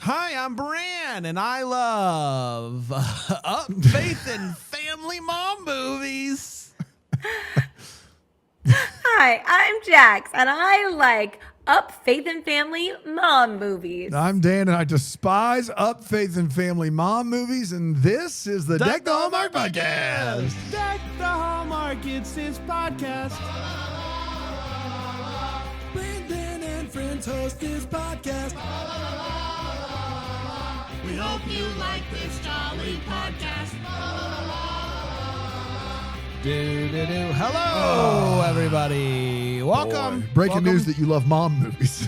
Hi, I'm Bran, and I love Faith and Family Mom movies. Hi, I'm Jax, and I like Faith and Family Mom movies. I'm Dan, and I despise Faith and Family Mom movies, and this is the Deck the Hallmark Podcast. Deck the Hallmark, it's his podcast. Brandon and friends host this podcast. We hope you like this jolly podcast. Hello, everybody. Welcome. Breaking news that you love mom movies.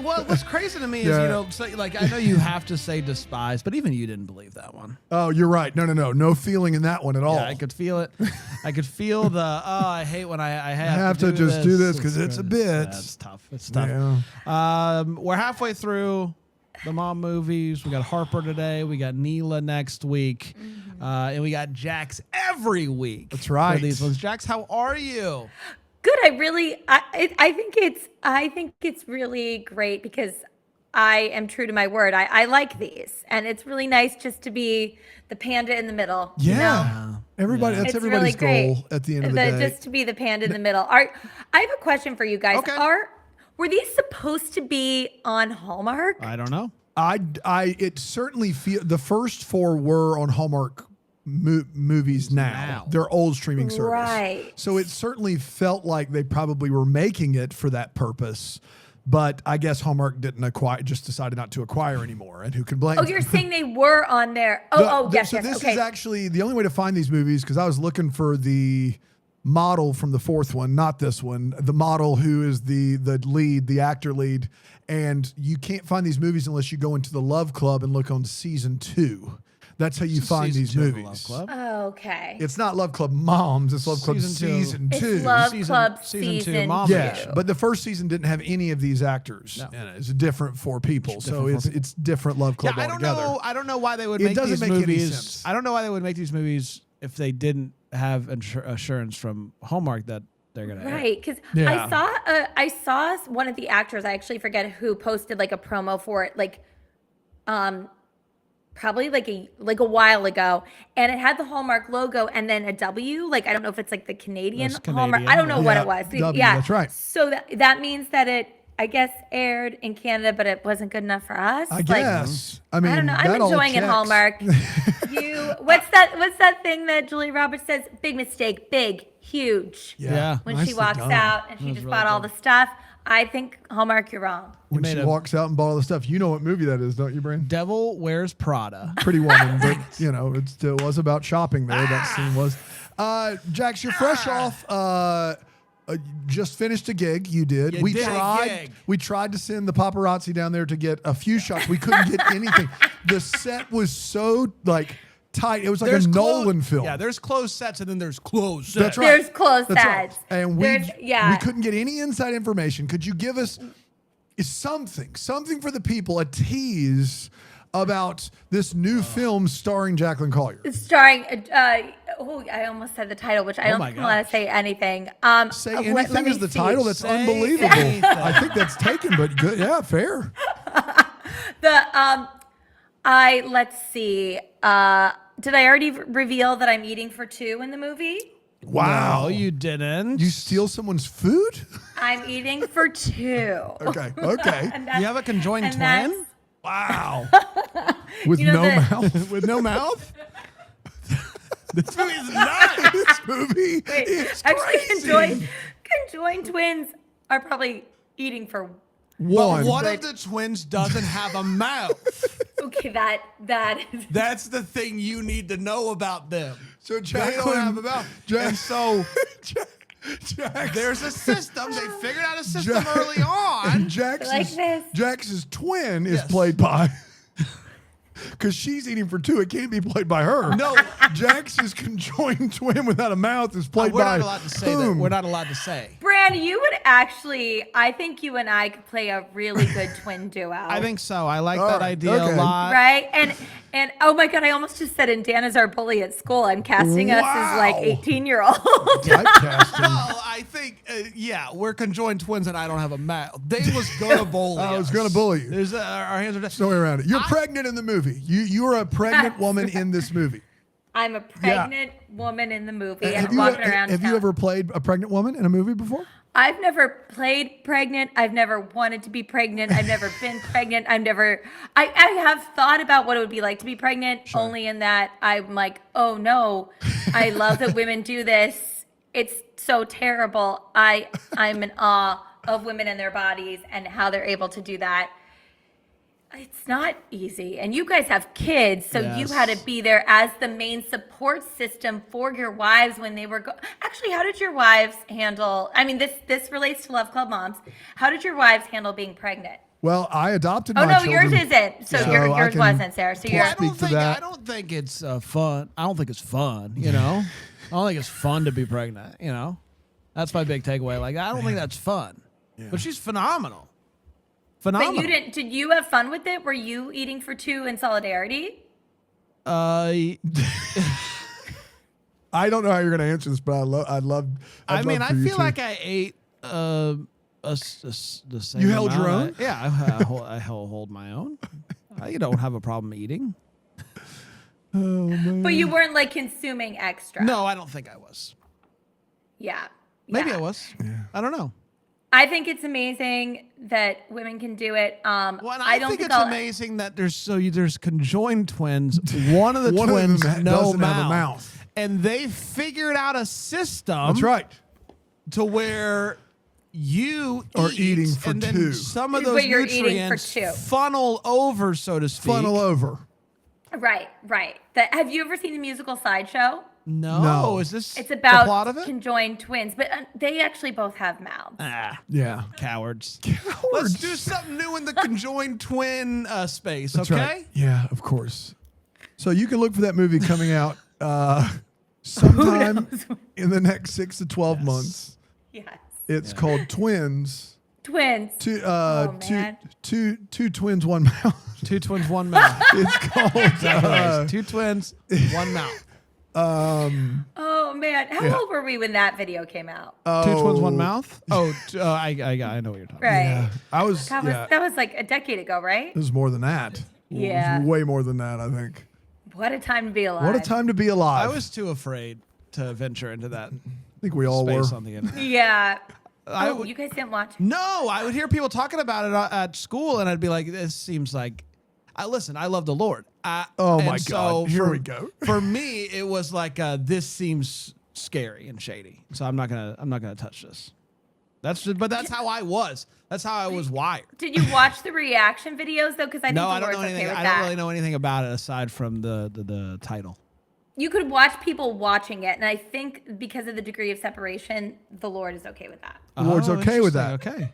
Well, what's crazy to me is, I know you have to say despise, but even you didn't believe that one. Oh, you're right. No feeling in that one at all. Yeah, I could feel it. I could feel I hate when I have to do just do this because it's a bit. Yeah, it's tough. It's tough. Yeah. We're halfway through the mom movies. We got Harper today. We got Neela next week. And we got Jax every week. That's right. For these ones. Jax, how are you? Good. I think it's really great because I am true to my word. I like these, and it's really nice just to be the panda in the middle. Yeah. You know? Everybody. That's It's everybody's really goal at the end of the day. Just to be the panda in the middle. I have a question for you guys. Okay. Were these supposed to be on Hallmark? I don't know. It certainly feel the first four were on Hallmark movies now. They're old streaming service. Right. So it certainly felt like they probably were making it for that purpose. But I guess Hallmark just decided not to acquire anymore. And who can blame Oh, them? you're saying they were on there. Yes. So this Okay. is actually the only way to find these movies, because I was looking for the model from the fourth one, not this one, the model who is the lead, the actor lead. And you can't find these movies unless you go into the Love Club and look on season 2. That's how you find these movies. Love Club. Okay. It's not Love Club Moms, it's Love Club season 2. It's Love Club season 2 Mom. Yeah, but the first season didn't have any of these actors in it. It's different for people. It's different Love Club altogether. I don't know why they would It make doesn't these make any movies. sense. I don't know why they would make these movies if they didn't have assurance from Hallmark that they're gonna air. Right, because Yeah. I saw one of the actors, I actually forget who, posted like a promo for it, probably like a while ago, and it had the Hallmark logo and then a W. Like, I don't know if it's like the Canadian That's Hallmark. Canadian, I don't know what yeah. it was. W, yeah, that's right. So that means that it, I guess, aired in Canada, but it wasn't good enough for us. I guess. I mean, I don't know. I'm that all enjoying it, checks. Hallmark. What's that thing that Julia Roberts says? Big mistake, big, huge. Yeah. When she Nicely walks done. out and she just really bought all good. the stuff. I think, Hallmark, you're wrong. When she walks out and bought all the stuff, you know what movie that is, don't you, Brandon? Devil Wears Prada. Pretty Woman, but it still was about shopping there. That scene was. Jax, you're fresh off. Just finished a gig. You did. You did a gig. We tried to send the paparazzi down there to get a few shots. We couldn't get anything. The set was so tight. It was like a Nolan film. Yeah, there's closed sets and then there's closed sets. That's right. There's closed That's right. sets. And we yeah. couldn't get any inside information. Could you give us something for the people, a tease about this new film starring Jacklyn Collier? Starring, I almost said the title, which I don't think I'm allowed to say anything. Say let anything me is the see. title. That's unbelievable. I think that's taken, but good. Yeah, fair. Let's see. Did I already reveal that I'm eating for two in the movie? Wow. No, you didn't. You steal somemone's food? I'm eating for two. Okay. You have a conjoined and twin? that's- Wow. With You know no that- mouth? With no mouth? This movie is nuts. This movie Wait, is actually, crazy. conjoined twins are probably eating for. One. But one of the twins doesn't have a mouth. Okay, that is. That's the thing you need to know about them. So They don't have a mouth. And so Jax, there's a system. They figured out a system Jack- early on. Like this. Jax's twin is Yes. played by, because she's eating for two. It can't be played by her. No. Jax's conjoined twin without a mouth is played We're by not allowed to say that. whom? We're not allowed to say. Brand, you would actually. I think you and I could play a really good twin duo. I think so. I like All that right. idea Okay. a lot. right? And oh my God, I almost just said, and Dan is our bully at school. I'm casting us as like Wow. 18-year-olds. Typecasting. Well, I think, we're conjoined twins and I don't have a mouth. Dave was going to bully I was us. going to bully you. There's, our hands are There's no way around it. You're pregnant in the movie. You're a pregnant woman in this movie. I'm a pregnant woman in the movie. Have I'm you, walking around have you town. ever played a pregnant woman in a movie before? I've never played pregnant. I've never wanted to be pregnant. I've never been pregnant. I have thought about what it would be like to be pregnant, only in that I'm like, oh no, I love that women do this. It's so terrible. I'm in awe of women and their bodies and how they're able to do that. It's not easy. And you guys have kids, so you had to be there as the main support system for your wives when they were Actually, how did your wives handle, I mean, this relates to Love Club moms. How did your wives handle being pregnant? Well, I adopted Oh, my no, children. yours isn't. So, So I yours can wasn't, Sarah. So you're, speak to that. I don't think it's fun. I don't think it's fun, you know? I don't think it's fun to be pregnant, you know? That's my big takeaway. Like, I don't think that's fun. But she's phenomenal. but Phenomenal. you didn't, did you have fun with it? Were you eating for two in solidarity? I don't know how you're going to answer this, but I'd love. I mean, love I for you feel to. like I ate the same. You held your amount. own? I hold my own. I don't have a problem eating. Oh man. But you weren't like consuming extra. No, I don't think I was. Yeah. Maybe yeah. I was. I don't know. I think it's amazing that women can do it. Well, and I I don't think think it's I'll, amazing that there's conjoined twins. One of the One of them twins no doesn't mouth, have a mouth. and they figured out a system. That's right. To where you Are eat, eating for and then two. some of But those you're eating for nutrients two. funnel over, so to speak. Funnel over. Right. Have you ever seen the musical Sideshow? No. No. Is this It's the about plot of it? conjoined twins, but they actually both have mouths. Yeah. Cowards. Let's do something new in the conjoined twin space, That's okay? right. Yeah, of course. So you can look for that movie coming out sometime in the next 6 to 12 months. Yes. It's called Twins. Twins. Two man. twins, one mouth. Two twins, one mouth. It's called Two twins, one mouth. Oh man, how old were we when that video came out? Two twins, one mouth? Oh, I know what you're talking about. Right. I was. That was like a decade ago, right? It was more than that. Yeah. It was way more than that, I think. What a time to be alive. What a time to be alive. I was too afraid to venture into that I think we all were. space on the internet. Yeah. I Oh, would- you guys didn't watch? No, I would hear people talking about it at school, and I'd be like, "This seems like." I love the Lord. Oh and my God! Here we go. For me, it was like, this seems scary and shady, so I'm not gonna touch this. But that's how I was. That's how I was wired. Did you watch the reaction videos though? Because I think No, the I don't Lord's know anything. okay with I that. don't really know anything about it aside from the title. You could watch people watching it, and I think because of the degree of separation, the Lord is okay with that. The Lord's okay with interesting. that. Okay.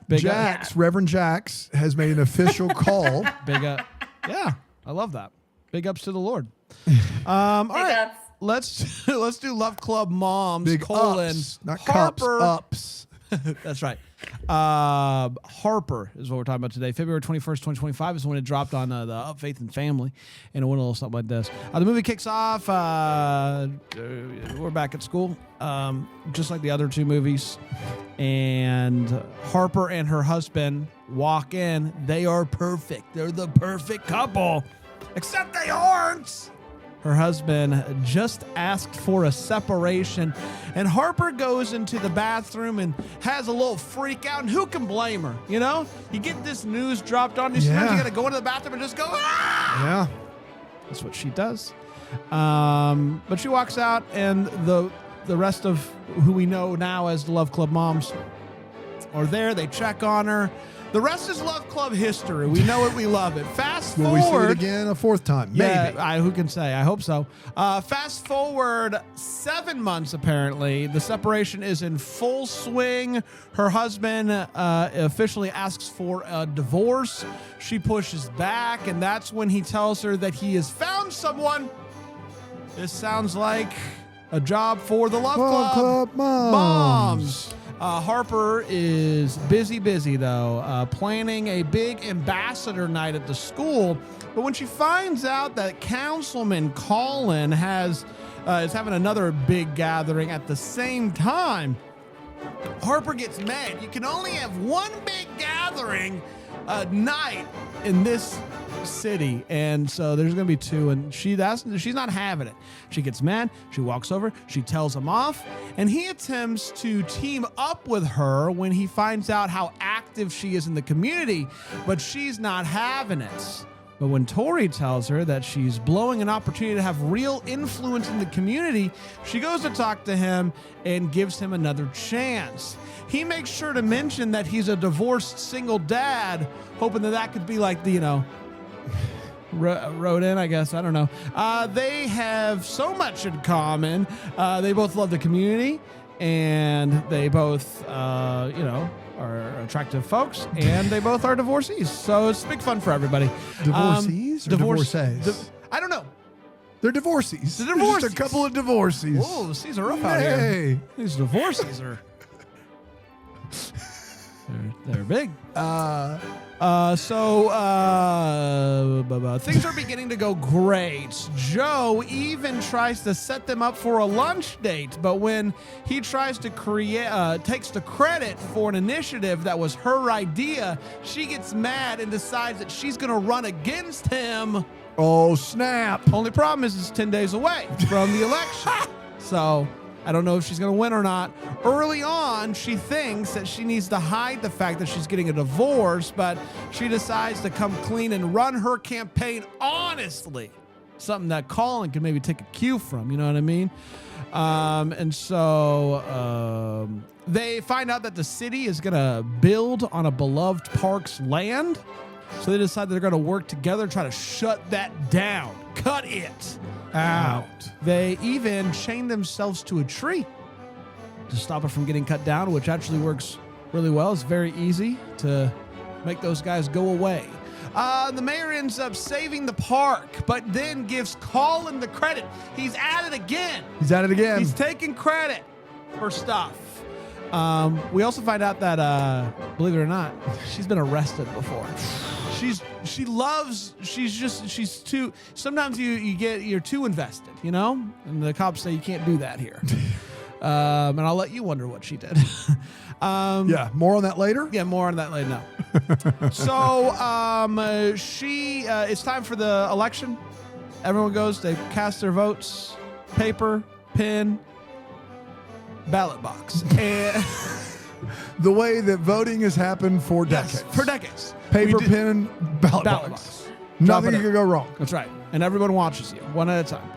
Big Jax, Yeah. Reverend Jax, has made an official call. Big up. Yeah, I love that. Big ups to the Lord. All right. ups. Let's do Love Club Moms, Big ups, not Harper. cups, ups. That's right. Harper is what we're talking about today. February 21st, 2025 is when it dropped on the Up Faith and Family, and it went a little something like this. The movie kicks off. We're back at school, just like the other two movies, and Harper and her husband walk in. They are perfect. They're the perfect couple, except they aren't. Her husband just asked for a separation, and Harper goes into the bathroom and has a little freak out, and who can blame her? You know? You get this news dropped on you, sometimes you Yeah. gotta go into the bathroom and just go, ah! Yeah. That's what she does. But she walks out, and the rest of who we know now as the Love Club Moms are there. They check on her. The rest is Love Club history. We know it, we love it. Fast Will we see it forward. again a fourth time? Maybe. Yeah, who can say? I hope so. Fast forward 7 months, apparently. The separation is in full swing. Her husband officially asks for a divorce. She pushes back, and that's when he tells her that he has found someone. This sounds like a job for the Love Love Club Club Moms. Harper is busy though, planning a big ambassador night at the school. But when she finds out that Councilman Collier is having another big gathering at the same time, Harper gets mad. You can only have one big gathering a night in this city, and so there's gonna be two, and she's not having it. She gets mad. She walks over. She tells him off, and he attempts to team up with her when he finds out how active she is in the community, but she's not having it. But when Tori tells her that she's blowing an opportunity to have real influence in the community, she goes to talk to him and gives him another chance. He makes sure to mention that he's a divorced single dad, hoping that could be like the, wrote in, I guess. I don't know. They have so much in common. They both love the community, and they both, are attractive folks, and they both are divorcees. So it's big fun for everybody. Divorcees or divorcees? I don't know. They're divorcees. They're divorcees. Just a couple of divorcees. Whoa, these are rough out here. Hey. These divorcees are... They're big. Things are beginning to go great. Joe even tries to set them up for a lunch date, but when he tries to takes the credit for an initiative that was her idea, she gets mad and decides that she's going to run against him. Oh, snap. Only problem is it's 10 days away from the election. So I don't know if she's going to win or not. Early on, she thinks that she needs to hide the fact that she's getting a divorce, but she decides to come clean and run her campaign honestly. Something that Colin could maybe take a cue from, you know what I mean? They find out that the city is going to build on a beloved park's land. So they decide they're going to work together, try to shut that down. Cut it out. They even chain themselves to a tree to stop it from getting cut down, which actually works really well. It's very easy to make those guys go away. The mayor ends up saving the park, but then gives Colin the credit. He's at it again. He's taking credit for stuff. We also find out that, believe it or not, she's been arrested before. Sometimes you're too invested, and the cops say you can't do that here. And I'll let you wonder what she did. More on that later? Yeah, more on that later now. So, it's time for the election. Everyone goes, they cast their votes, paper, pen, ballot box. And the way that voting has happened for decades. Yes, for decades. Paper, pen, ballot box. Nothing can go wrong. That's right. And everyone watches you one at a time.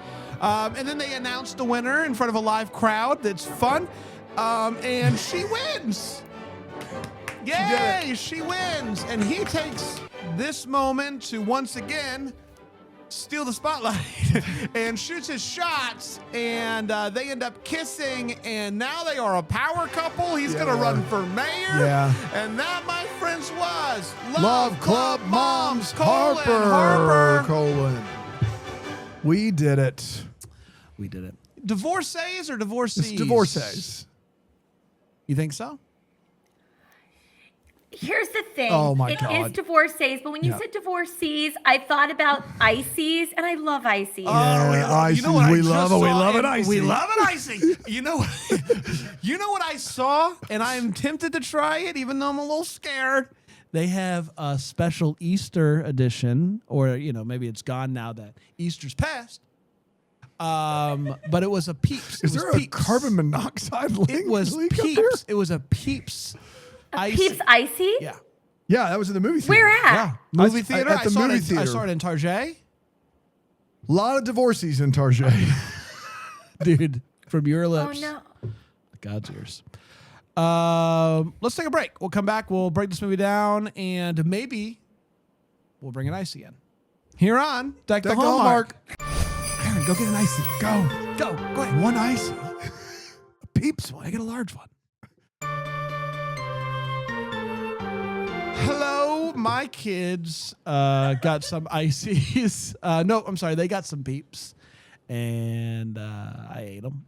And then they announce the winner in front of a live crowd. That's fun. And she wins. Yay, she wins. And he takes this moment to once again steal the spotlight and shoots his shots, and they end up kissing, and now they are a power couple. He's gonna run for mayor. And that, my friends, was Love Club Moms, Harper. We did it. Divorcees or divorcees? It's divorcees. You think so? Here's the thing. Oh my God. It is divorcees, but when you said divorcees, I thought about ices, and I love ices. Ices. We love an icy. We love an icy. You know what I saw, and I am tempted to try it, even though I'm a little scared. They have a special Easter edition, or maybe it's gone now that Easter's passed. But it was a Peeps. Is there a carbon monoxide leak? It was Peeps. It was a Peeps. Peeps icy? Yeah. Yeah, that was in the movie theater. Where at? Yeah. Movie theater? At the movie theater. I saw it in Target. A lot of divorcees in Target. Dude, from your lips. Oh, no. God's ears. Let's take a break. We'll come back. We'll break this movie down, and maybe we'll bring an icy in. Here on Deck the Hallmark. Aaron, go get an icy. Go. Go ahead. One icy. A Peeps one. I get a large one. Hello, my kids got some ices. No, I'm sorry. They got some Peeps, and I ate them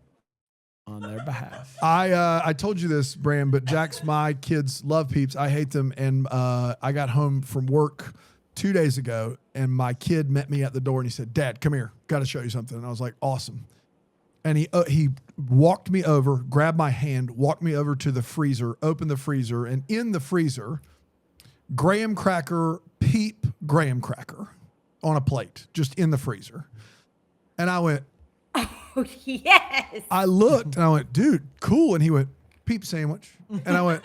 on their behalf. I told you this, Bram, but Jack's my kids love Peeps. I hate them, and I got home from work 2 days ago, and my kid met me at the door, and he said, "Dad, come here. Got to show you something." And I was like, "Awesome." And he walked me over, grabbed my hand, walked me over to the freezer, opened the freezer, and in the freezer, graham cracker, Peep graham cracker on a plate, just in the freezer. And I went, Oh, yes. I looked and I went, "Dude, cool." And he went, "Peep sandwich." And I went,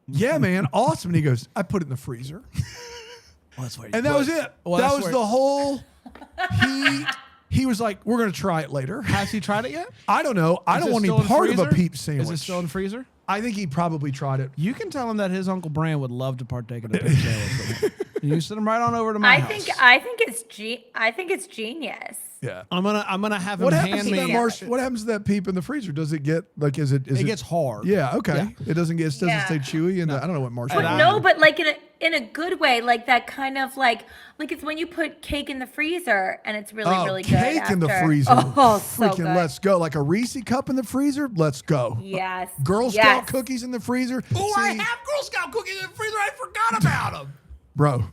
"Yeah, man, awesome." And he goes, "I put it in the freezer." Well, that's where And that was it. Well, that that's was where- the whole. He was like, "We're going to try it later." Has he tried it yet? I don't know. I Is don't it want still any in part of a freezer? Peep sandwich. Is it still in the freezer? I think he probably tried it. You can tell him that his Uncle Bran would love to partake in a Peep sandwich with him. You send him right on over to my I house. think it's genius. Yeah. I'm gonna have him What happens hand to me. that what happens to that Peep in the freezer? Does it get like is it It gets hard. Yeah, okay. Yeah. It doesn't Yeah. stay chewy and I don't know what marshmallow. But no, but like in a good way, like that kind of like it's when you put cake in the freezer and it's really really good. Cake in the after. freezer. Oh, so Freaking good. let's go. Like a Reese cup in the freezer. Let's go. Yes. Girl yes. Scout cookies in the freezer. Oh, I See, have Girl Scout cookies in the freezer. I forgot about them. bro.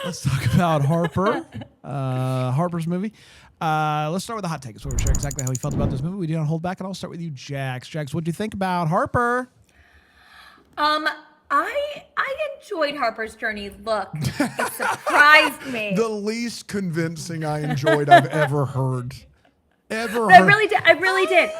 Let's talk about Harper. Harper's movie. Let's start with the hot take. So we're share exactly how we felt about this movie. We didn't hold back, and I'll start with you, Jax. Jax, what do you think about Harper? I enjoyed Harper's Journey. Look, it surprised me. The least convincing I enjoyed I've ever heard. I really did. I really did.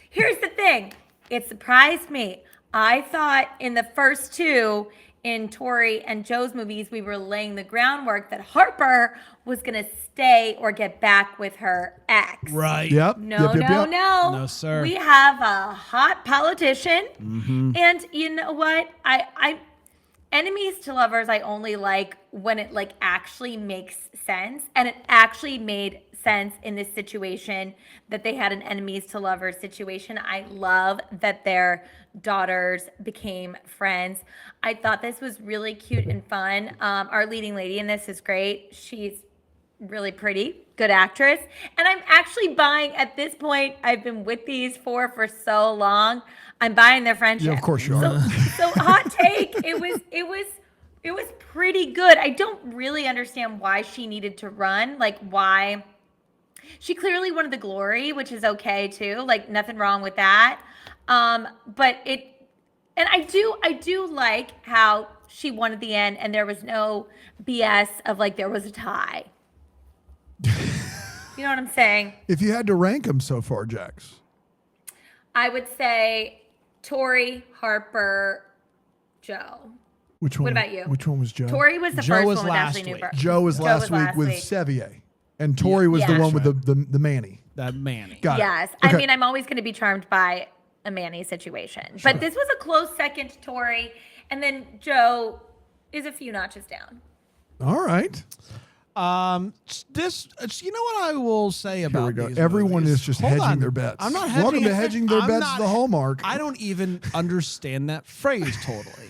Here's the thing. It surprised me. I thought in the first two, in Tori and Joe's movies, we were laying the groundwork that Harper was going to stay or get back with her ex. Right. Yep. No, yep. no. No, sir. We have a hot politician. Mm-hmm. And you know what? I enemies to lovers I only like when it like actually makes sense. And it actually made sense in this situation that they had an enemies to lovers situation. I love that their daughters became friends. I thought this was really cute and fun. Our leading lady in this is great. She's really pretty, good actress. And I'm actually buying at this point, I've been with these four for so long. I'm buying their friendship. Yeah, of course you are. So hot take. It was pretty good. I don't really understand why she needed to run. Like why she clearly wanted the glory, which is okay too. Like nothing wrong with that. But I do like how she won at the end and there was no BS of like there was a tie. You know what I'm saying? If you had to rank them so far, Jax. I would say Tori, Harper, Joe. Which one? What about you? Which one was Joe? Tori was the Joe first was one with last Ashley week. Newberg. Joe was last week with Sevier. And Tori was the Yeah. one with the Manny. That Manny. Got it. Yes. Okay. I mean, I'm always going to be charmed by a Manny situation. But this was a close second to Tori. And then Joe is a few notches down. All right. This, you know what I will say about Here we go. these Everyone movies? is just Hold hedging on. their bets. I'm not hedging. Welcome to it. hedging their I'm bets, not- the Hallmark. I don't even understand that phrase totally.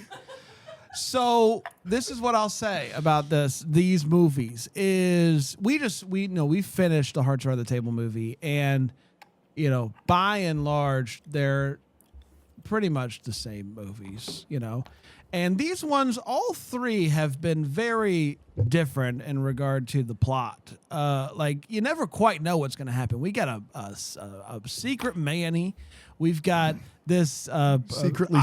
So this is what I'll say about these movies is we finished the Hearts Are on the Table movie, and by and large they're pretty much the same movies, and these ones, all three have been very different in regard to the plot. Like you never quite know what's going to happen. We got a secret Manny. We've got this Secretly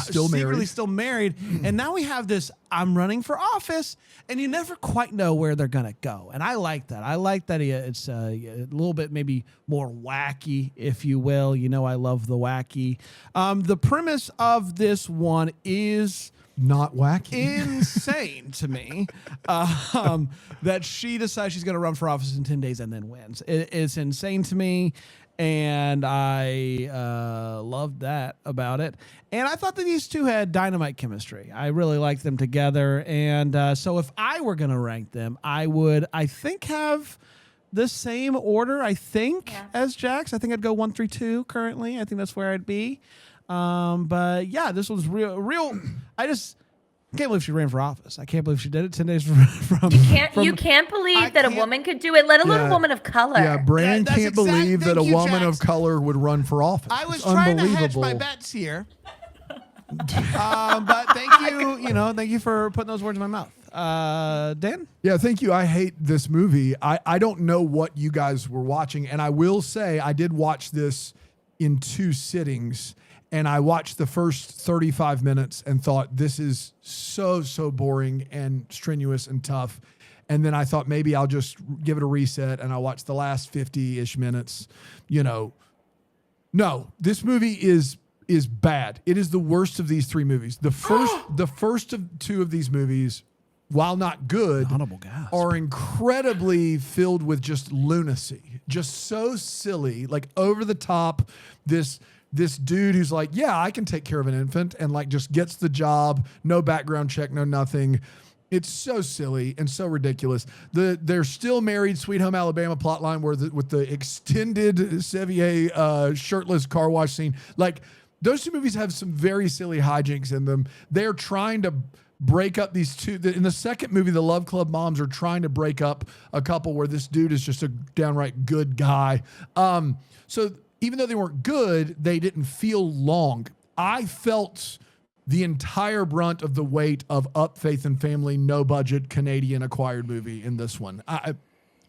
still married. and now we have this I'm running for office, and you never quite know where they're gonna go. And I like that. I like that it's a little bit maybe more wacky, if you will. I love the wacky. The premise of this one is Not wacky. insane to me, that she decides she's going to run for office in 10 days and then wins. It's insane to me, and I loved that about it. And I thought that these two had dynamite chemistry. I really liked them together, and so if I were going to rank them, I would, I think, have the same order, as Jax. I think I'd go 1, 3, 2 currently. I think that's where I'd be. But yeah, this was real. I can't believe she ran for office. I can't believe she did it 10 days from. You can't believe I that a can't- woman could do it, let alone a woman of color. Yeah, Brandon That's can't believe that a thank you, woman of Jax. color would run for office. I was It's trying to hedge unbelievable. my bets here. But thank you, thank you for putting those words in my mouth. Dan? Yeah, thank you. I hate this movie. I don't know what you guys were watching, and I will say I did watch this in 2 sittings, and I watched the first 35 minutes and thought this is so boring and strenuous and tough. And then I thought maybe I'll just give it a reset, and I watched the last 50-ish minutes. No, this movie is bad. It is the worst of these 3 movies. The first of 2 of these movies, while not good, Audible gasp. are incredibly filled with just lunacy, just so silly, like over the top. This dude who's like, yeah, I can take care of an infant, and like just gets the job, no background check, no nothing. It's so silly and so ridiculous. They're still married, Sweet Home Alabama plotline with the extended Sevier shirtless car wash scene. Like, those 2 movies have some very silly hijinks in them. They're trying to break up these 2. In the second movie, the Love Club moms are trying to break up a couple where this dude is just a downright good guy. So even though they weren't good, they didn't feel long. I felt the entire brunt of the weight of Up, Faith and Family, no budget Canadian acquired movie in this one.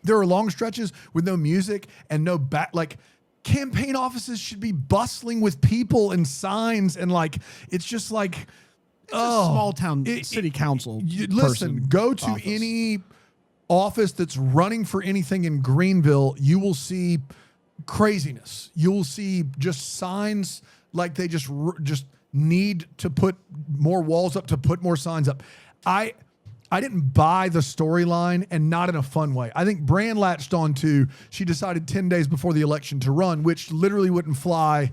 There are long stretches with no music and no campaign offices should be bustling with people and signs, and it's just like, It's a small town city council. Listen, go to office. any office that's running for anything in Greenville, you will see craziness. You will see just signs like they just need to put more walls up, to put more signs up. I didn't buy the storyline, and not in a fun way. I think Bran latched on to, she decided 10 days before the election to run, which literally wouldn't fly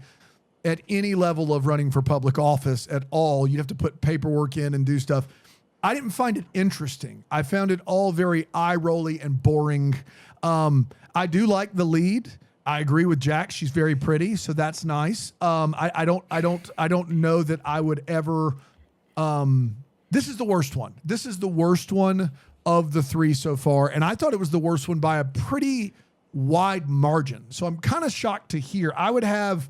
at any level of running for public office at all. You'd have to put paperwork in and do stuff. I didn't find it interesting. I found it all very eye-rolly and boring. I do like the lead. I agree with Jack. She's very pretty, so that's nice. I don't know that I would ever. This is the worst one. This is the worst one of the 3 so far, and I thought it was the worst one by a pretty wide margin. So I'm kind of shocked to hear. I would have.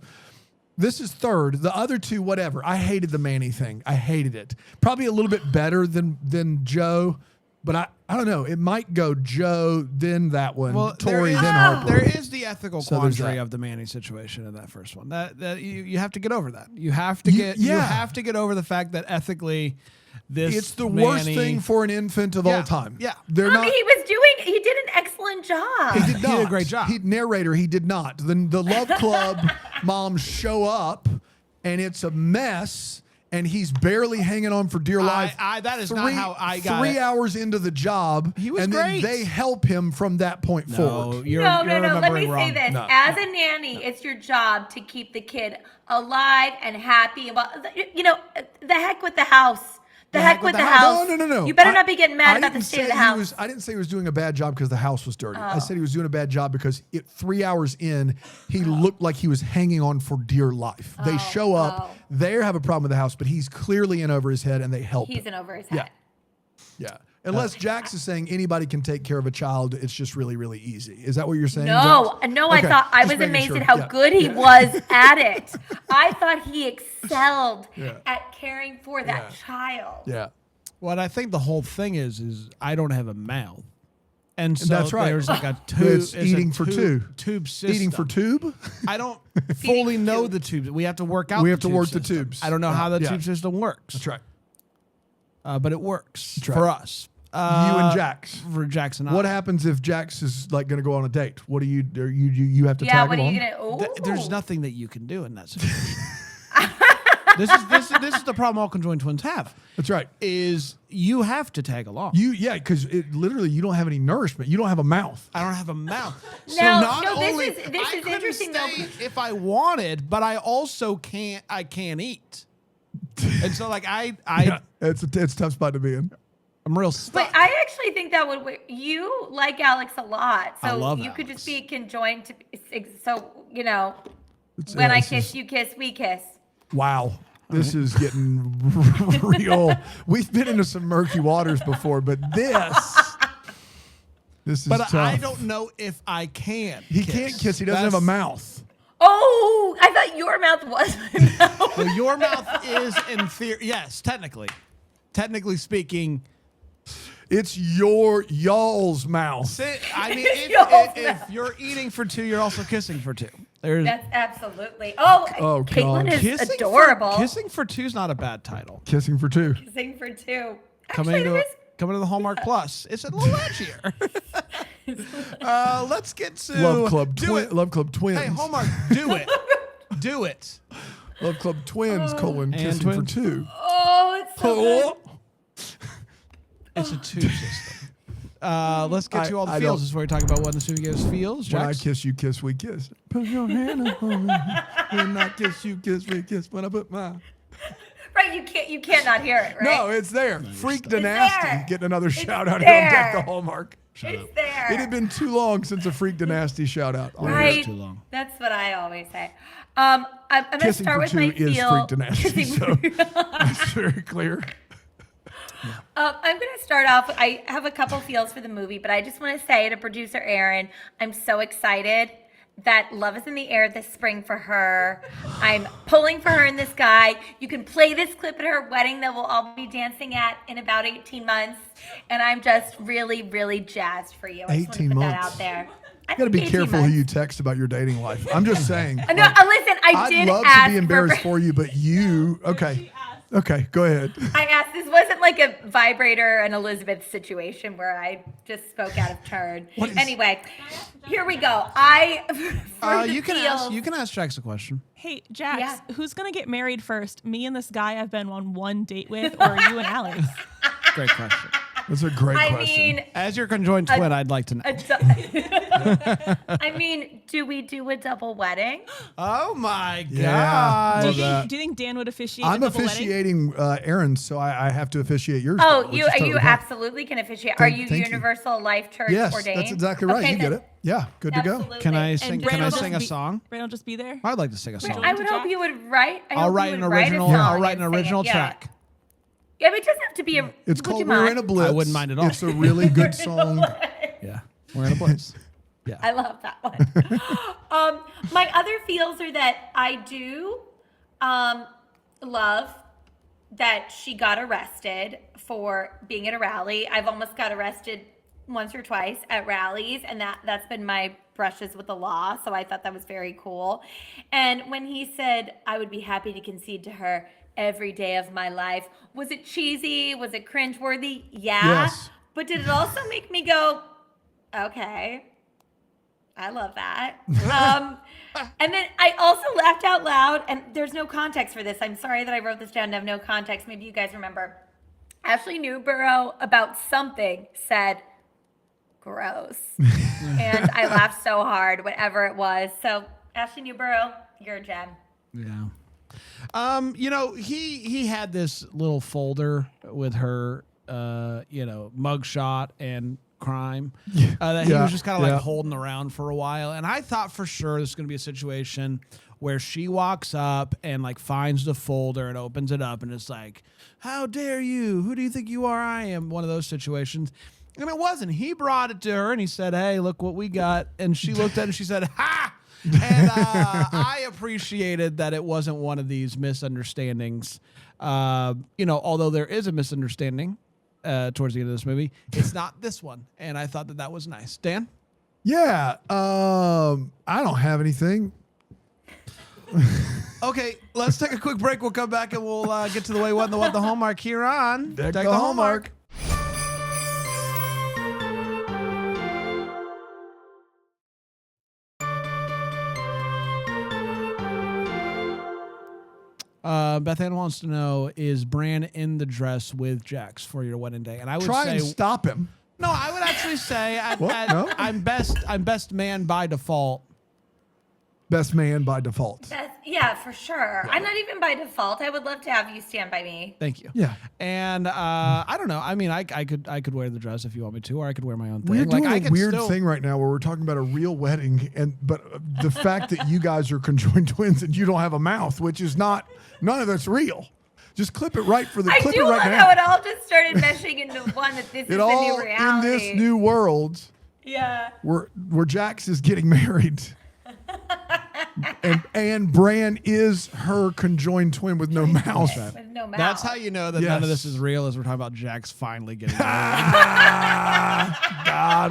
This is 3rd. The other 2, whatever. I hated the Manny thing. I hated it. Probably a little bit better than Joe. But I don't know. It might go Joe, then that one, Tori, then Harper. There is the ethical So there's quandary that. of the Manny situation in that first one. That you have to get over that. You have to get over the fact that ethically, It's the worst Manny- thing for an infant of all time. Yeah. They're not. He did an excellent job. He did not. He did a great job. He did not. The Love Club moms show up, and it's a mess, and he's barely hanging on for dear life. That is not how I got 3 it. hours into the job, He was and great. then they help him from that point forward. No. Let me remembering say wrong. this. No. As a nanny, it's your job to keep the kid alive and happy. Well, the heck with the house. The heck with the house. No. You better not be getting mad I about the didn't state of say the house. I didn't say he was doing a bad job because the house was dirty. I Oh. said he was doing a bad job because 3 hours in, he looked like he was hanging on for dear life. They show up, they have a problem with the house, but he's clearly in over his head, and they help He's him. in over his Yeah. head. Yeah. Unless Jax is saying anybody can take care of a child, it's just really, really easy. Is that what you're saying? No, Jax? no, Okay, I just was making amazed sure. at how Yeah. good he was at it. I thought he excelled Yeah. at caring for that Yeah. child. Yeah. What I think the whole thing is I don't have a mouth. And so That's right. there's like a tube. It's eating for two. Tube system. Eating for tube? I don't fully know the tubes. We have to work out We the have to tube work the system. tubes. I don't know how the Yeah. tube system works. That's right. But it works right. for us. You and Jax. For Jax and I. What happens if Jax is like going to go on a date? What do you have to Yeah, tag what are along? you gonna? There's Ooh. nothing that you can do in that situation. This is the problem all conjoined twins have. That's right. Is you have to tag along. Because literally you don't have any nourishment. You don't have a mouth. I don't have a mouth. This is I couldn't interesting though. stay if I wanted, but I also can't. I can't eat, and so like It's a tough spot to be in. I'm real stuck. But I actually think that would. You like Alex a lot, so I love you could Alex. just be conjoined to. So It's- when I this kiss, is- you kiss, we kiss. Wow. This is getting real. We've been into some murky waters before, but this is But tough. I don't know if I can. He can't kiss. He doesn't have a mouth. Oh, I thought your mouth was my mouth. Well, your mouth is in theory. Yes, technically. Technically speaking. It's y'all's mouth. I mean, Y'all's if you're eating for two, you're also kissing for two. There's That's absolutely. Oh, Oh, Caitlin God. is adorable. Kissing for two is not a bad title. Kissing for two. Kissing for two. Coming Actually, to the Hallmark Plus. It's a little edgier. Let's get to Love Club do it. Love Club Twins. Hey, Hallmark, do it. Do it. Love Club Twins, And kissing twins. for two. Oh, it's so good. It's a two system. Let's get to all the I feels don't- before we talk about what this movie gives feels. When I Jax? kiss, you kiss, we kiss. Put your hand on me. When I kiss, you kiss, we kiss. When I put my... Right, you can't not hear it, right? No, it's there. Freak there. Nasty. Getting another shout out there. here on Deck the Hallmark. It's there. It had been too long since a Freak Nasty shout out. right. too long. That's what I always say. I'm going to Kissing start for with two my is feel. Freak Nasty, so that's very clear. I'm going to start off. I have a couple feels for the movie, but I just want to say to producer Aaron, I'm so excited that love is in the air this spring for her. I'm pulling for her in the sky. You can play this clip at her wedding that we'll all be dancing at in about 18 months. And I'm just really, really jazzed for you. I just want to 18 put that months. out there. You got to be careful who you text about your dating life. I'm just saying. No, like, listen, I I'd did love ask to be embarrassed for you, but you... Okay. Okay, go ahead. I asked, this wasn't like a vibrator and Elizabeth situation where I just spoke out of turn. Anyway, here we go. You can ask Jax a question. Hey, Jax, Yeah. who's going to get married first? Me and this guy I've been on one date with, or you and Alex? Great question. That's a great I question. mean, As your conjoined twin, I'd like to know. I mean, do we do a double wedding? Oh my Yeah. God. Do Love you, that. think, do you think Dan would officiate I'm a double wedding? officiating Aaron's, so I have to officiate yours. Oh, which is you totally fine. absolutely can officiate. Are you Thank you. Universal Life Church Yes, ordained? that's exactly right. Okay, You get then it. Yeah, good to go. absolutely. Can I And sing? Brandon Can I will sing a just be- song? Brandon will just be there? I'd like to sing a song. I would hope you would write. I'll write an original. I'll write an original track. Yeah, but it doesn't have to be a. It's would called you We're mind? in a Blitz. I wouldn't mind at all. It's a really good song. Yeah, we're in a place. Yeah. I love that one. My other feels are that I do love that she got arrested for being at a rally. I've almost got arrested once or twice at rallies, and that's been my brushes with the law, so I thought that was very cool. And when he said, I would be happy to concede to her every day of my life, was it cheesy? Was it cringeworthy? Yeah. Yes. But did it also make me go, okay, I love that. And then I also laughed out loud, and there's no context for this. I'm sorry that I wrote this down to have no context. Maybe you guys remember. Ashley Newborough, about something, said, gross. And I laughed so hard, whatever it was. So, Ashley Newborough, you're a gem. Yeah. He had this little folder with her, mugshot and crime that he was just kind of like holding around for a while. And I thought for sure this is going to be a situation where she walks up and like finds the folder and opens it up and it's like, how dare you? Who do you think you are? I am. One of those situations. And it wasn't. He brought it to her and he said, hey, look what we got. And she looked at it and she said, ha! And I appreciated that it wasn't one of these misunderstandings. Although there is a misunderstanding towards the end of this movie, it's not this one. And I thought that was nice. Dan? Yeah. I don't have anything. Okay, let's take a quick break. We'll come back and we'll get to the way, what, and the what, the Hallmark here on Deck the Hallmark. Beth Ann wants to know, is Bran in the dress with Jax for your wedding day? And I would Try say and stop him. no. I would actually say What? No? I'm best man by default. Best man by default. Yeah, for sure. I'm not even by default. I would love to have you stand by me. Thank you. Yeah. And I don't know. I mean, I could wear the dress if you want me to, or I could wear my own thing. We're doing I a could weird still- thing right now where we're talking about a real wedding, but the fact that you guys are conjoined twins and you don't have a mouth, which is none of that's real. Just clip it right for the I clip do it right love now. how it all just started meshing into one. That this is It the all new in reality. this new world Yeah. where Jax is getting married. and Bran is her conjoined twin with no mouth. With no mouth. That's how you know that none of this Yes. is real. Is we're talking about Jax finally getting married. Got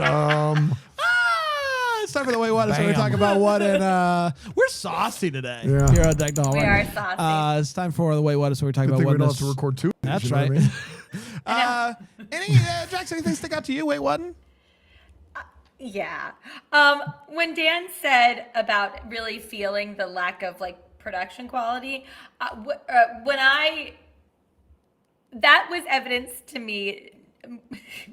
him. It's time for the Wait What. So we're Bam. talking about what and we're saucy today. Yeah. Here on Deck Doll. We are saucy. It's time for the Wait What. So we're talking Good about thing what we don't this- have to record two. That's you know right. what I mean? Jax, anything stick out to you? Wait, what? Yeah. When Dan said about really feeling the lack of like production quality, that was evidence to me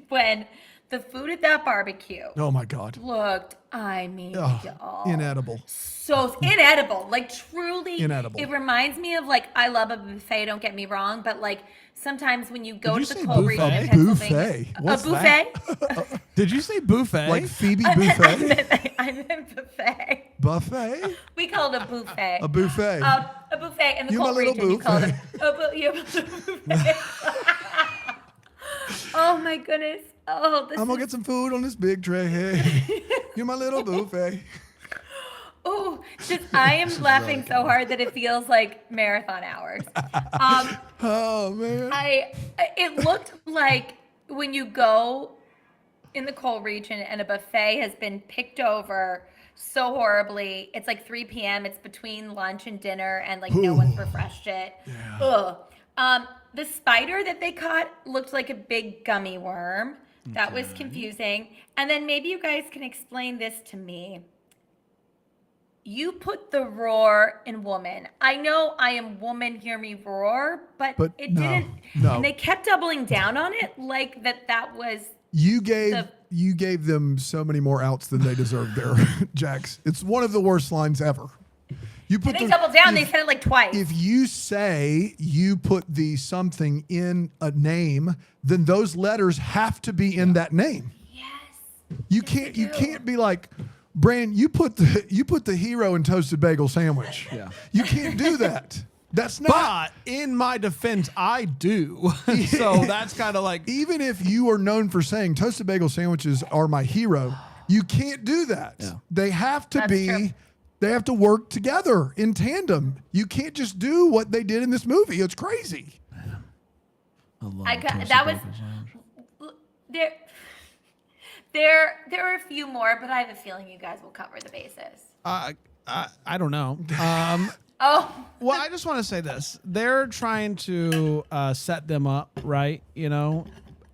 when the food at that barbecue Oh my God. looked, y'all, Inedible. so inedible, like truly Inedible. It reminds me of like, I love a buffet, don't get me wrong, but like sometimes when you go Did you to the say cold region in buffet? Pennsylvania, Buffet? What's a buffet. Did you say buffet? Like Phoebe Buffet? I meant buffet. Buffet? We call it a buffet. A buffet. A buffet in the You my cold little region. You call it buffet. you have a buffet. Oh my goodness. Oh, this I'm gonna is, get some food on this big tray. You're my little buffet. oh, I am laughing so hard that it feels like marathon hours. Oh man. It looked like when you go in the coal region and a buffet has been picked over so horribly. It's like 3 p.m. It's between lunch and dinner, and like no one's refreshed it. Yeah. Ugh. The spider that they caught looked like a big gummy worm. That was confusing. And then maybe you guys can explain this to me. You put the roar in woman. I know I am woman, hear me roar, but it no, didn't. no. And they kept doubling down on it like that was. You gave them so many more outs than they deserved there, Jax. It's one of the worst lines ever. You put And they doubled down. They said it like twice. If you say you put the something in a name, then those letters have to be in that name. Yes. You can't be like, Bran, you put the hero in toasted bagel sandwich. Yeah. You can't do that. That's not. But in my defense, I do. So that's kind of like Even if you are known for saying toasted bagel sandwiches are my hero, you can't do that. Yeah. They have to That's be. true. They have to work together in tandem. You can't just do what they did in this movie. It's crazy. That was there are a few more, but I have a feeling you guys will cover the bases. I don't know. Oh, Well, I just want to say this. They're trying to set them up, right? You know,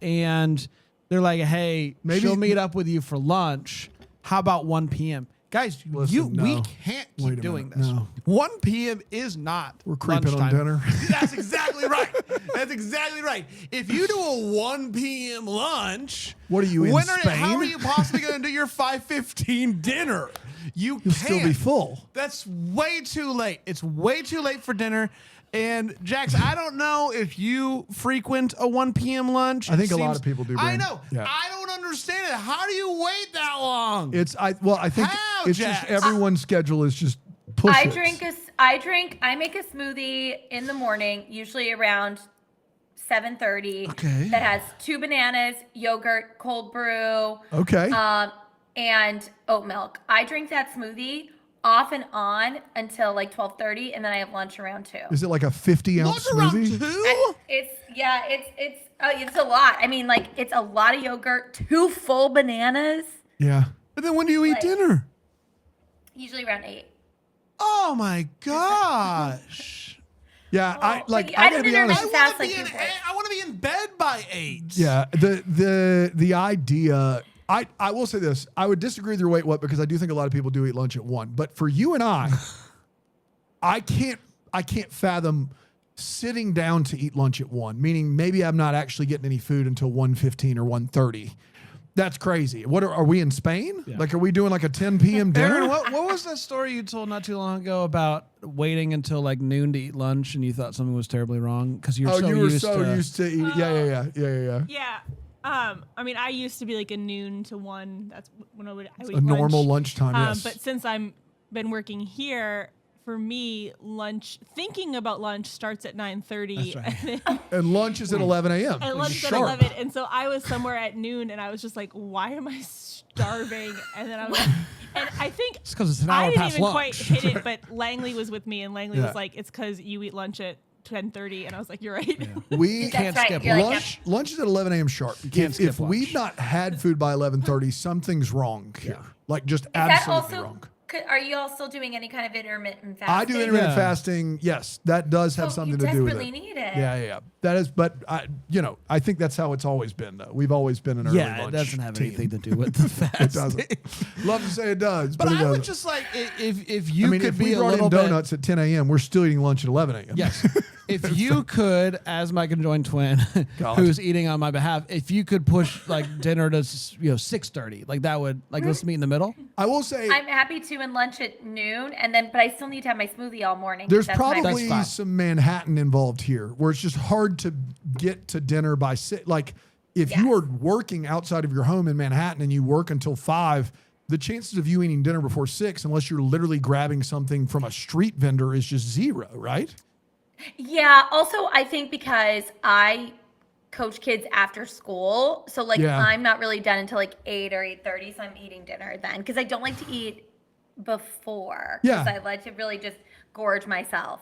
and they're like, hey, Maybe- she'll meet up with you for lunch. How about 1 p.m.? Guys, Listen, we no. can't Wait a keep doing minute, this. no. 1 p.m. is not We're creeping on lunchtime. dinner. That's exactly right. That's exactly right. If you do a 1 p.m. lunch, What are you, in how Spain? are you possibly going to do your 5:15 dinner? You'll still be full. That's way too late. It's way too late for dinner. And Jax, I don't know if you frequent a 1 p.m. lunch. I think a lot of people do, I Brandon. know. Yeah. I don't understand it. How do you wait that long? I think How, it's Jax? just everyone's schedule is just push I it. make a smoothie in the morning, usually around 7:30. Okay. That has 2 bananas, yogurt, cold brew, Okay. and oat milk. I drink that smoothie off and on until like 12:30, and then I have lunch around 2. Is it like a 50-ounce Lunch around smoothie? 2? It's a lot. I mean, like it's a lot of yogurt, 2 full bananas, Yeah. But then when do you eat Like- dinner? usually around 8. Oh my gosh. Yeah, I but gotta don't be know, honest. I I just want ask, to like, be in people. I want to be in bed by 8. Yeah, the idea. I will say this. I would disagree with your wait what because I do think a lot of people do eat lunch at 1. But for you and I can't fathom sitting down to eat lunch at 1. Meaning maybe I'm not actually getting any food until 1:15 or 1:30. That's crazy. What are we in Spain? Yeah. Like, are we doing like a 10 p.m. dinner? Aaron, what was that story you told not too long ago about waiting until like noon to eat lunch and you thought something was terribly wrong because you're you were used so to used to eating. Yeah. Yeah. I mean, I used to be like a noon to 1. That's when I would A eat normal lunch. lunchtime, yes. But since I'm been working here, for me, thinking about lunch starts at 9:30. That's Right. And lunch is at 11 a.m. And lunch is at Sharp. 11. And so I was somewhere at noon and I was just like, why am I starving? And then I was and I think It's because it's an I hour didn't past even lunch. quite hit it, but Langley was with me and Langley Yeah. was like, it's because you eat lunch at 10:30. And I was like, you're right. We That's can't right. skip You're like, lunch is at 11 a.m. sharp. can't skip If we've lunch. not had food by 11:30, something's wrong here. Like just Is that absolutely also? wrong. Are you also doing any kind of intermittent fasting? I do intermittent Yeah. fasting. Yes, that does have So something you to do with desperately it. need it. Yeah. That is, but I think that's how it's always been. Though we've always been an early Yeah, it lunch doesn't have team. anything to do with the fast. It doesn't. Love to say it does, but, But it I doesn't. would just like if you I mean, could if be we a brought little in bit. donuts at 10 a.m., we're still eating lunch at 11 a.m. Yes. If you could, as my conjoined twin, God. who's eating on my behalf, if you could push like dinner to 6:30, like that would let's meet in the middle. I will say I'm happy to and lunch at noon, but I still need to have my smoothie all morning. there's That's my- probably That's fine. some Manhattan involved here, where it's just hard to get to dinner by 6. Like if you Yes. are working outside of your home in Manhattan and you work until 5, the chances of you eating dinner before 6, unless you're literally grabbing something from a street vendor, is just 0, right? Yeah. Also, I think because I coach kids after school, so like Yeah. I'm not really done until like 8 or 8:30, so I'm eating dinner then because I don't like to eat before. 'Cause Yeah. I like to really just gorge myself.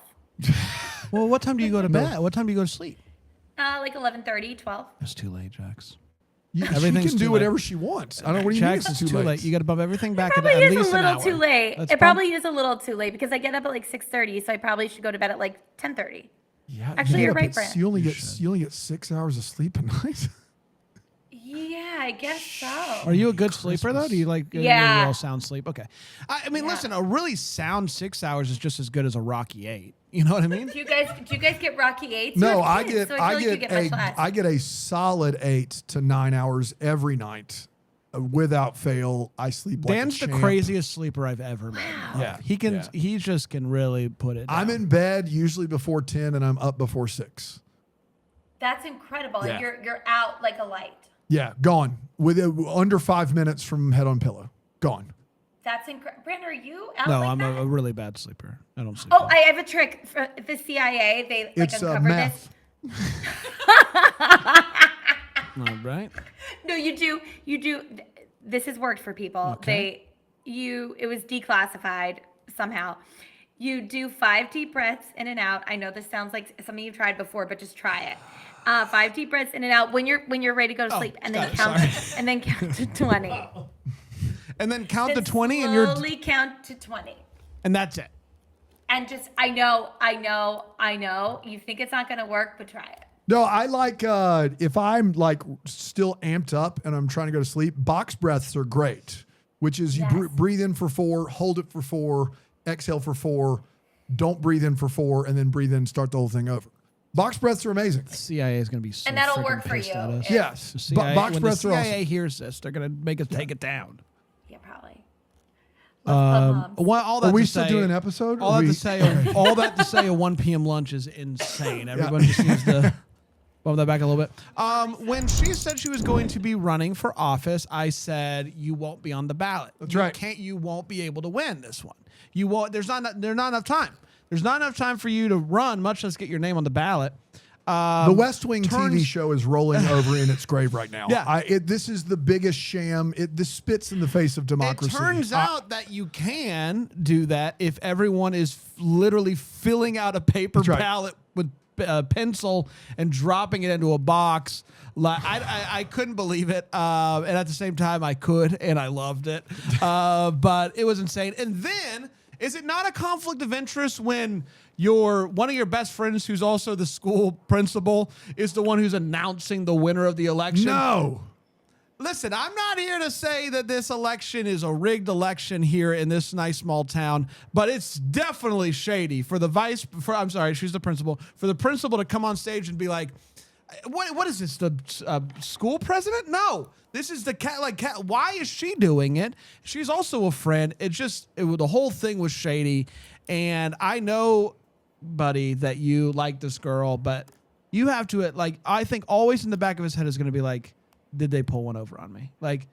Well, what time do you go to bed? What time do you go to sleep? Like 11:30, 12. It's too late, Jax. She Everything's can too do late. whatever she wants. I don't know what do you mean Jax, it's it's too late. You got to bump everything back at Probably at is least a an little hour. too late. Let's It bump- probably is a little too late because I get up at like 6:30, so I probably should go to bed at like 10:30. Yeah, Actually, you're but right, Brent. You only get 6 hours of sleep a night. Yeah, I guess so. Are you a good sleeper though? Do you like Yeah. real sound sleep? Okay. I mean, Yeah. listen, a really sound 6 hours is just as good as a Rocky 8. You know what I mean? Do you guys get Rocky 8s? You No, have I kids, get so I feel like you get much less. I get a solid 8 to 9 hours every night, without fail. I sleep like Dan's a the champ. craziest sleeper I've ever met. Yeah, He can. yeah. He just can really put it. I'm down. in bed usually before 10, and I'm up before 6. That's incredible. Yeah. And you're out like a light. Yeah, gone with under 5 minutes from head on pillow. Gone. That's incredible. Brent, are you out No, like I'm that? a really bad sleeper. I don't sleep. Oh, well. I have a trick for the CIA. They like It's uncovered meth. this. All right. No, you do. This has worked for people. Okay. It was declassified somehow. You do 5 deep breaths in and out. I know this sounds like something you've tried before, but just try it. 5 deep breaths in and out when you're ready to go to sleep, and then got it, count to 20. And then count to Then 20, and you're slowly count to 20. and that's it. And just I know. You think it's not gonna work, but try it. No, I like if I'm like still amped up and I'm trying to go to sleep, box breaths are great, which is you Yes. breathe in for 4, hold it for 4, exhale for 4, don't breathe in for 4, and then breathe in and start the whole thing over. Box breaths are amazing. CIA is going to be so And that'll freaking work for pissed you. at us. If- Yes, The CIA, box when breaths the are CIA awesome. hears this, they're going to make us take it down. Yeah, probably. All that Are we to still say, doing an episode? All Are that we- to say, all that to say, a 1 p.m. lunch is insane. Everyone just needs to bump that back a little bit. When she said she was going to be running for office, I said you won't be on the ballot. That's right. You won't be able to win this one. You won't. There's not enough time. There's not enough time for you to run, much less get your name on the ballot. The West Wing TV turns- show is rolling over in its grave right now. Yeah. This is the biggest sham. This spits in the face of democracy. It turns out that you can do that if everyone is literally filling out a paper That's right. ballot with a pencil and dropping it into a box. Like I couldn't believe it, and at the same time I could, and I loved it. But it was insane. And then, is it not a conflict of interest when one of your best friends, who's also the school principal, is the one who's announcing the winner of the election? No. Listen, I'm not here to say that this election is a rigged election here in this nice small town, but it's definitely shady for she's the principal, for the principal to come on stage and be like, What is this? The school president? No, this is the cat. Why is she doing it? She's also a friend. The whole thing was shady, and I know, buddy, that you like this girl, but you have to I think always in the back of his head is going to be like, did they pull one over on me? Like,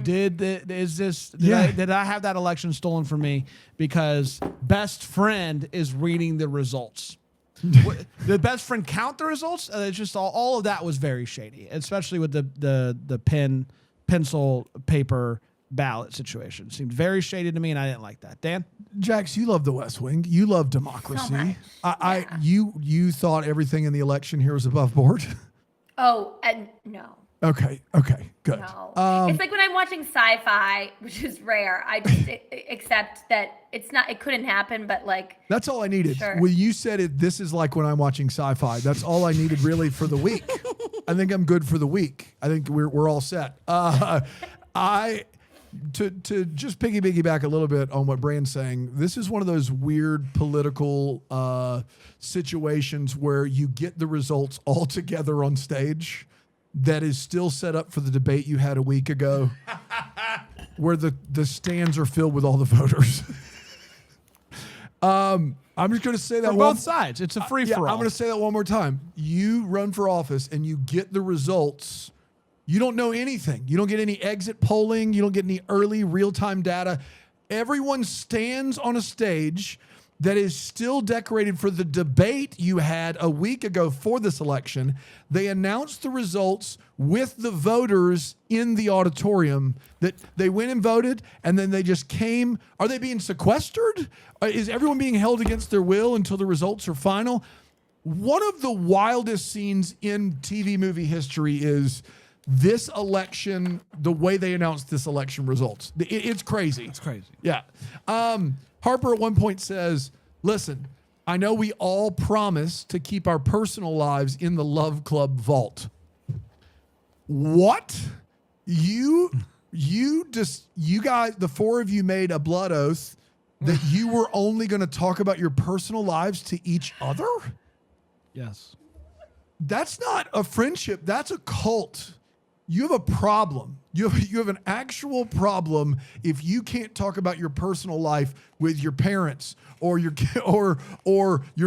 did I have that election stolen from me because best friend is reading the results? The best friend count the results? It's just all of that was very shady, especially with the pencil paper ballot situation. It seemed very shady to me, and I didn't like that. Dan? Jax, you love the West Wing. You love democracy. So You thought everything in the election here was above board? Oh, and no. Okay, good. No. It's like when I'm watching sci-fi, which is rare. I just accept that it couldn't happen, but That's all I needed. Sure. When you said it, this is like when I'm watching sci-fi. That's all I needed really for the week. I think I'm good for the week. I think we're all set. To just piggyback a little bit on what Brand's saying, this is one of those weird political situations where you get the results all together on stage that is still set up for the debate you had a week ago where the stands are filled with all the voters. I'm just going to say that For both sides. It's a free-for-all. I'm going to say that one more time. You run for office and you get the results. You don't know anything. You don't get any exit polling. You don't get any early real-time data. Everyone stands on a stage that is still decorated for the debate you had a week ago for this election. They announced the results with the voters in the auditorium that they went and voted, and then they just came. Are they being sequestered? Is everyone being held against their will until the results are final? One of the wildest scenes in TV movie history is this election, the way they announced this election results. It's crazy. It's crazy. Yeah. Harper at one point says, listen, I know we all promise to keep our personal lives in the Love Club vault. What? You guys, the four of you made a blood oath that you were only going to talk about your personal lives to each other? Yes. That's not a friendship. That's a cult. You have a problem. You have an actual problem if you can't talk about your personal life with your parents or your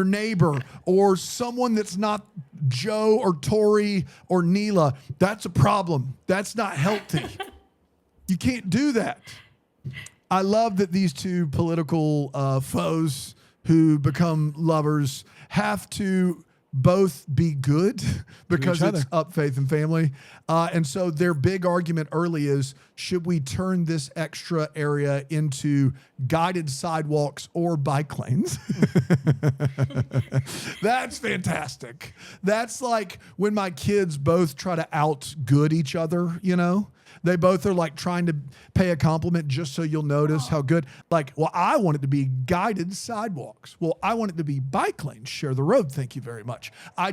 neighbor or someone that's not Joe or Tori or Neela. That's a problem. That's not healthy. You can't do that. I love that these two political foes who become lovers have to both be good because it's Up Faith and Family. And so their big argument early is, should we turn this extra area into guided sidewalks or bike lanes? That's fantastic. That's like when my kids both try to outgood each other, you know? They both are like trying to pay a compliment just so you'll notice how good. Like, well, I want it to be guided sidewalks. Well, I want it to be bike lanes. Share the road. Thank you very much. I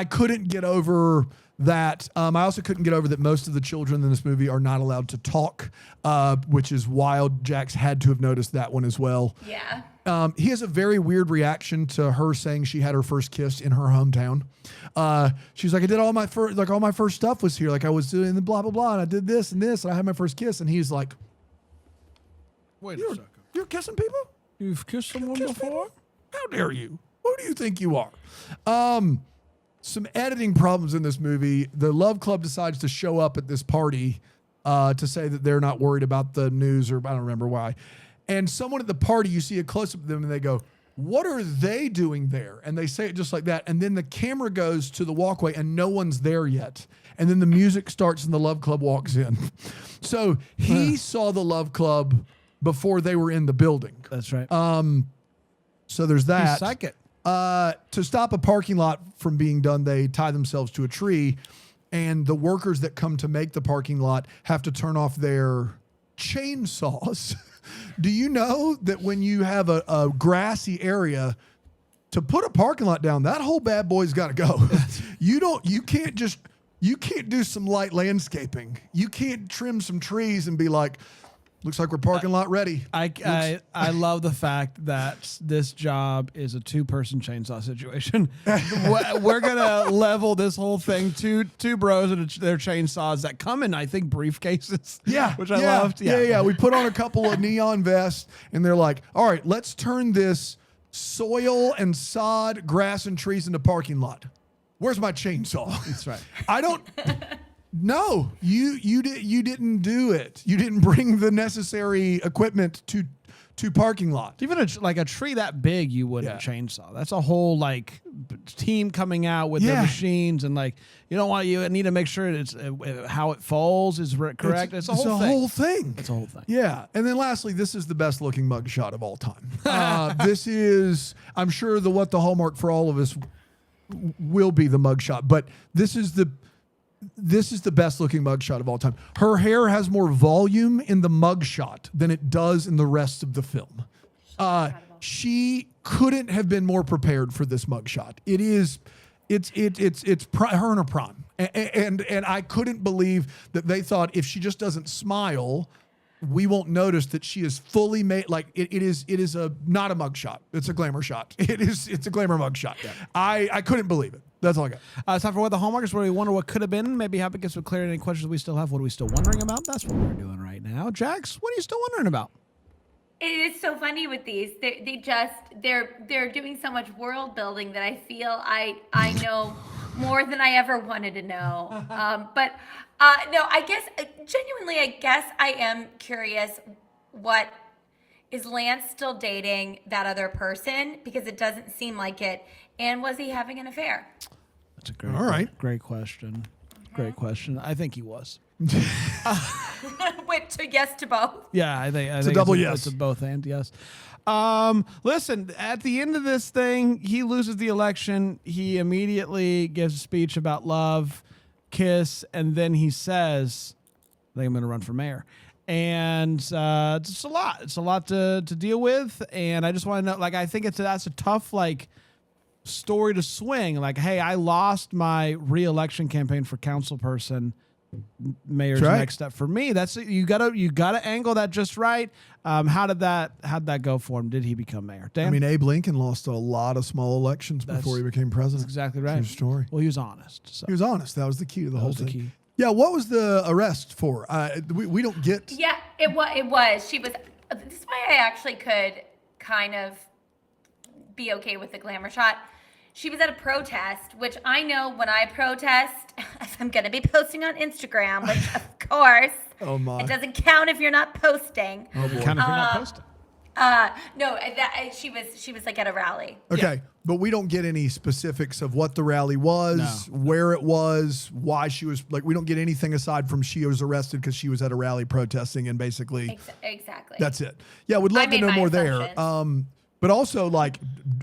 couldn't get over that. I also couldn't get over that most of the children in this movie are not allowed to talk, which is wild. Jax had to have noticed that one as well. Yeah. He has a very weird reaction to her saying she had her first kiss in her hometown. She's like, I did all my first stuff was here. Like I was doing the blah, blah, blah. And I did this and this. And I had my first kiss. And he's like, Wait a second. You're kissing people? You've kissed someone before? How dare you? Who do you think you are? Some editing problems in this movie. The Love Club decides to show up at this party to say that they're not worried about the news, or I don't remember why. And someone at the party, you see a close-up of them and they go, what are they doing there? And they say it just like that. And then the camera goes to the walkway and no one's there yet. And then the music starts and the Love Club walks in. So he saw the Love Club before they were in the building. That's right. So there's that. He's psychic. To stop a parking lot from being done, they tie themselves to a tree. And the workers that come to make the parking lot have to turn off their chainsaws. Do you know that when you have a grassy area, to put a parking lot down, that whole bad boy's got to go. You can't do some light landscaping. You can't trim some trees and be like, Looks like we're parking lot ready. I love the fact that this job is a 2-person chainsaw situation. We're gonna level this whole thing. Two bros and their chainsaws that come in, I think, briefcases. Yeah, which I loved. Yeah. We put on a couple of neon vests, and they're like, "All right, let's turn this soil and sod, grass and trees into parking lot. Where's my chainsaw?" That's right. I don't. No, you didn't do it. You didn't bring the necessary equipment to parking lot. Even a tree that big, you wouldn't chainsaw. That's a whole team coming out with their machines, and you need to make sure it's how it falls is correct. It's a whole thing. It's a whole thing. Yeah, and then lastly, this is the best looking mugshot of all time. This is, I'm sure, what the hallmark for all of us will be the mugshot, but this is the best looking mugshot of all time. Her hair has more volume in the mugshot than it does in the rest of the film. She couldn't have been more prepared for this mugshot. It's her in her prime. And I couldn't believe that they thought if she just doesn't smile, we won't notice that she is fully made. It is not a mugshot. It's a glamour shot. It's a glamour mugshot. Yeah. I couldn't believe it. That's all I got. It's time for What the Hallmark is, where we wonder what could have been. Maybe Happy gets with clarity any questions we still have. What are we still wondering about? That's what we're doing right now. Jax, what are you still wondering about? It is so funny with these. They're doing so much world building that I feel I know more than I ever wanted to know. No, I guess genuinely, I am curious. What is Lance still dating that other person? Because it doesn't seem like it. And was he having an affair? That's a great question. Great question. I think he was. Went to yes to both. Yeah, I think it's a double yes. It's a both and yes. Listen, at the end of this thing, he loses the election. He immediately gives a speech about love, kiss, and then he says, I think I'm going to run for mayor. And it's a lot. It's a lot to deal with. And I just want to know, I think that's a tough, story to swing. Hey, I lost my re-election campaign for council person. Mayor's next step for me. That's you gotta angle that just right. How'd that go for him? Did he become mayor? Dan? I mean, Abe Lincoln lost a lot of small elections before he became president. That's exactly right. True story. Well, he was honest. So. He was honest. That was the key to the whole thing. Key. Yeah. What was the arrest for? We don't get. Yeah, it was. She was. This is why I actually could kind of be okay with the glamour shot. She was at a protest, which I know when I protest, I'm going to be posting on Instagram, which of course, it doesn't count if you're not posting. Oh, boy. Count if you're not posting. No, she was at a rally. Okay, but we don't get any specifics of what the rally was, where it was, why she was, we don't get anything aside from she was arrested because she was at a rally protesting and basically. Exactly. That's it. Yeah, we'd love to know more there. But also,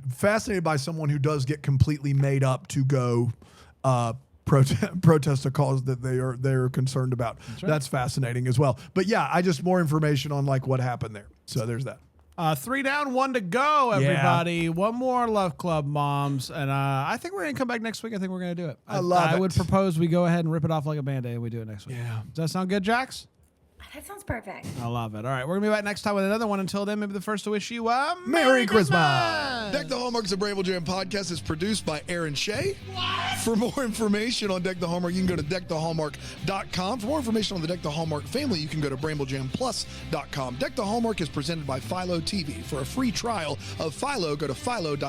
fascinated by someone who does get completely made up to go protest a cause that they're concerned about. That's fascinating as well. But yeah, I just more information on what happened there. So there's that. 3 down, 1 to go, everybody. Yeah. One more Love Club, moms. And I think we're going to come back next week. I think we're going to do it. I would propose we go ahead and rip it off like a Band-Aid and we do it next week. Yeah. Does that sound good, Jax? That sounds perfect. I love it. All right, we're going to be back next time with another one. Until then, maybe the first to wish you a Merry Christmas. Deck the Hallmark's a Bramble Jam podcast is produced by Aaron Shea. What? For more information on Deck the Hallmark, you can go to deckthehallmark.com. For more information on the Deck the Hallmark family, you can go to bramblejamplus.com. Deck the Hallmark is presented by Philo TV. For a free trial of Philo, go to philo.tv/DTH.